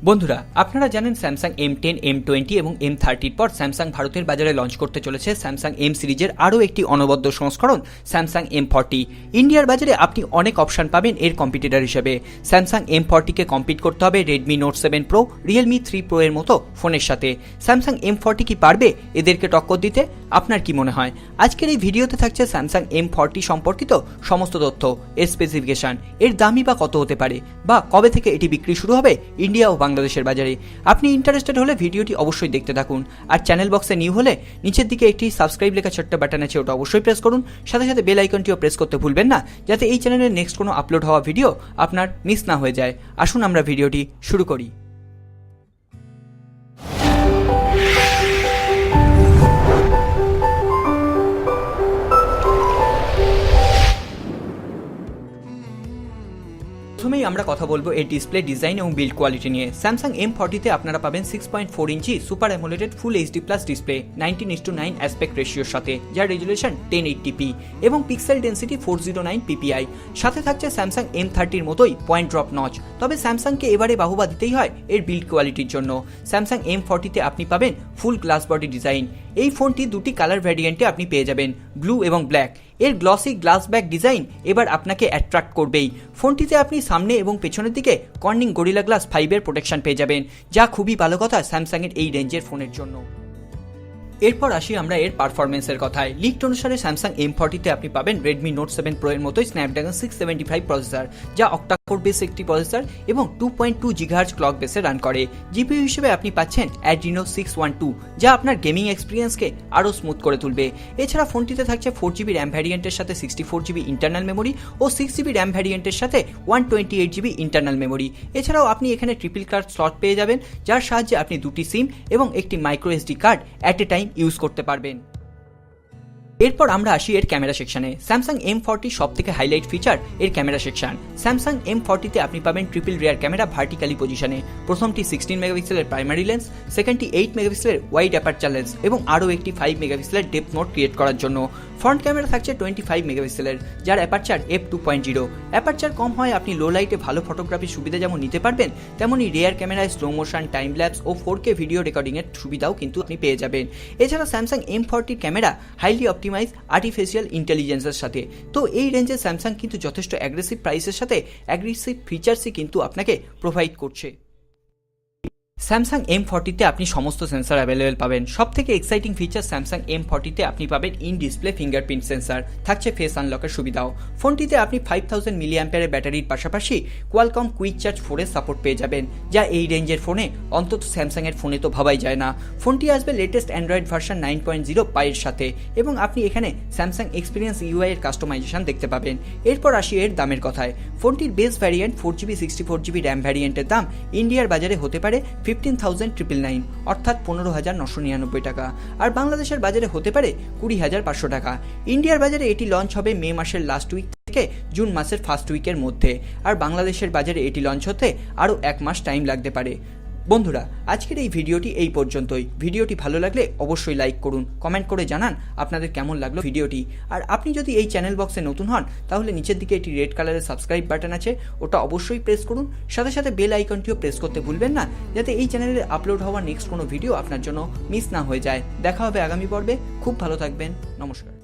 বন্ধুরা, আপনারা জানেন স্যামসাং M10, M20 এবং M30 পর স্যামসাং ভারতের বাজারে লঞ্চ করতে চলেছে স্যামসাং M সিরিজের আরও একটি অনবদ্য সংস্করণ স্যামসাং M40। ইন্ডিয়ার বাজারে আপনি অনেক অপশন পাবেন এর কম্পিটিটর হিসেবে। স্যামসাং M40কে কম্পিট করতে হবে Redmi Note 7 Pro, Realme 3 Pro এর মতো ফোনের সাথে। স্যামসাং M40 কি পারবে এদেরকে টক্কর দিতে? আপনার কি মনে হয়? আজকের এই ভিডিওতে থাকছে স্যামসাং M40 সম্পর্কিত সমস্ত তথ্য, এর স্পেসিফিকেশন, এর দামই বা কত হতে পারে, বা কবে থেকে এটি বিক্রি শুরু হবে ইন্ডিয়া ও বাংলাদেশের বাজারে। আপনি ইন্টারেস্টেড হলে ভিডিওটি অবশ্যই দেখতে থাকুন। আর চ্যানেল বক্সে নিউ হলে নিচের দিকে একটি সাবস্ক্রাইব লেখা ছোট্ট বাটন আছে, ওটা অবশ্যই প্রেস করুন। সাথে সাথে বেল আইকনটিও প্রেস করতে ভুলবেন না, যাতে এই চ্যানেলের নেক্সট কোনো আপলোড হওয়া ভিডিও আপনার মিস না হয়ে যায়। আসুন আমরা ভিডিওটি শুরু করি। প্রথমেই আমরা কথা বলবো এর ডিসপ্লে, ডিজাইন এবং বিল্ড কোয়ালিটি নিয়ে। স্যামসাং M40তে আপনারা পাবেন 6.4 inch super AMOLED full HD plus display 19:9 aspect রেশিওর সাথে, যার রেজুলেশন 1080p এবং পিক্সেল ডেন্সিটি 409 ppi। সাথে থাকছে স্যামসাং M30 এর মতোই পয়েন্ট ড্রপ নচ। তবে স্যামসাংকে এবারে বাহুবা দিতেই হয় এর বিল্ড কোয়ালিটির জন্য। স্যামসাং M40তে আপনি পাবেন ফুল গ্লাস বডি ডিজাইন। এই ফোনটি দুটি কালার ভ্যারিয়েন্টে আপনি পেয়ে যাবেন, ব্লু এবং ব্ল্যাক। এর গ্লসি গ্লাস ব্যাক ডিজাইন এবার আপনাকে অ্যাট্রাক্ট করবেই। ফোনটিতে আপনি সামনে এবং পেছনের দিকে কর্নিং গরিলা গ্লাস 5 এর প্রোটেকশন পেয়ে যাবেন, যা খুবই ভালো কথা স্যামসাং এর এই রেঞ্জের ফোনের জন্য। এরপর আসি আমরা এর পারফরমেন্সের কথায়। লিকড অনুসারে স্যামসাং M40তে আপনি পাবেন Redmi Note 7 Pro এর মতোই স্ন্যাপড্রাগন 675 প্রসেসর, যা অক্টা কোর বেস একটি প্রসেসর এবং 2.2 GHz ক্লক বেসে রান করে। জিপিইউ হিসেবে আপনি পাচ্ছেন Adreno 612, যা আপনার গেমিং এক্সপিরিয়েন্সকে আরও স্মুথ করে তুলবে। এছাড়া ফোনটিতে থাকছে 4GB র্যাম ভ্যারিয়েন্টের সাথে 64GB ইন্টারনাল মেমোরি ও 6GB র্যাম ভ্যারিয়েন্টের সাথে 128GB ইন্টারনাল মেমোরি। এছাড়াও আপনি এখানে ট্রিপল কার্ড স্লট পেয়ে যাবেন, যার সাহায্যে আপনি দুটি সিম এবং একটি micro SD card at a time use করতে পারবেন। এরপর আমরা আসি এর ক্যামেরা সেকশনে। স্যামসাং M40 সব থেকে হাইলাইট ফিচার এর ক্যামেরা সেকশন। স্যামসাং M40তে আপনি পাবেন ট্রিপল রিয়ার ক্যামেরা ভার্টিক্যালি পজিশনে। প্রথমটি 16 মেগাপিক্সেলের প্রাইমারি লেন্স, সেকেন্ডটি 8 মেগাপিক্সেলের ওয়াইড অ্যাপারচার লেন্স এবং আরও একটি 5 মেগাপিক্সেলের ডেপথ মোড ক্রিয়েট করার জন্য। ফ্রন্ট ক্যামেরা থাকছে 25 মেগাপিক্সেলের, যার অ্যাপারচার f2.0। অ্যাপারচার কম হয় আপনি লো লাইটে ভালো ফটোগ্রাফির সুবিধা যেমন নিতে পারবেন, তেমনই রিয়ার ক্যামেরায় স্লো মোশন, টাইম ল্যাপস ও 4K ভিডিও রেকর্ডিং এর সুবিধাও কিন্তু আপনি পেয়ে যাবেন। এছাড়া Samsung M40 camera highly optimize artificial ইন্টেলিজেন্সের সাথে। তো এই রেঞ্জে স্যামসাং কিন্তু যথেষ্ট অ্যাগ্রেসিভ প্রাইসের সাথে অ্যাগ্রেসিভ ফিচার্সই কিন্তু আপনাকে প্রোভাইড করছে। স্যামসাং M40তে আপনি সমস্ত সেন্সর অ্যাভেলেবেল পাবেন। সব থেকে এক্সাইটিং ফিচার স্যামসাং M40তে আপনি পাবেন ইন ডিসপ্লে ফিঙ্গারপ্রিন্ট সেন্সর, থাকছে ফেস আনলকের সুবিধাও। ফোনটিতে আপনি 5000 mAh ব্যাটারির পাশাপাশি কোয়ালকম কুইক চার্জ 4 এর সাপোর্ট পেয়ে যাবেন, যা এই রেঞ্জের ফোনে, অন্তত স্যামসাং এর ফোনে তো ভাবাই যায় না। ফোনটি আসবে লেটেস্ট অ্যান্ড্রয়েড ভার্সন 9.0 পাই এর সাথে এবং আপনি এখানে স্যামসাং এক্সপিরিয়েন্স ইউআই এর কাস্টমাইজেশন দেখতে পাবেন। এরপর আসি এর দামের কথায়। ফোনটির base variant 4GB 64GB RAM ভ্যারিয়েন্টের দাম ইন্ডিয়ার বাজারে হতে পারে 15,999 অর্থাৎ 15,999 টাকা, আর বাংলাদেশের বাজারে হতে পারে 20,500 টাকা। ইন্ডিয়ার বাজারে এটি লঞ্চ হবে মে মাসের লাস্ট উইক থেকে জুন মাসের ফার্স্ট উইকের মধ্যে, আর বাংলাদেশের বাজারে এটি লঞ্চ হতে আরও 1 মাস টাইম লাগতে পারে। বন্ধুরা, আজকের এই ভিডিওটি এই পর্যন্তই। ভিডিওটি ভালো লাগলে অবশ্যই লাইক করুন, কমেন্ট করে জানান আপনাদের কেমন লাগলো ভিডিওটি। আর আপনি যদি এই চ্যানেল বক্সে নতুন হন, তাহলে নিচের দিকে একটি রেড কালারের সাবস্ক্রাইব বাটন আছে, ওটা অবশ্যই প্রেস করুন। সাথে সাথে বেল আইকনটিও প্রেস করতে ভুলবেন না, যাতে এই চ্যানেলে আপলোড হওয়া নেক্সট কোনো ভিডিও আপনার জন্য মিস না হয়ে যায়। দেখা হবে আগামী পর্বে। খুব ভালো থাকবেন। নমস্কার।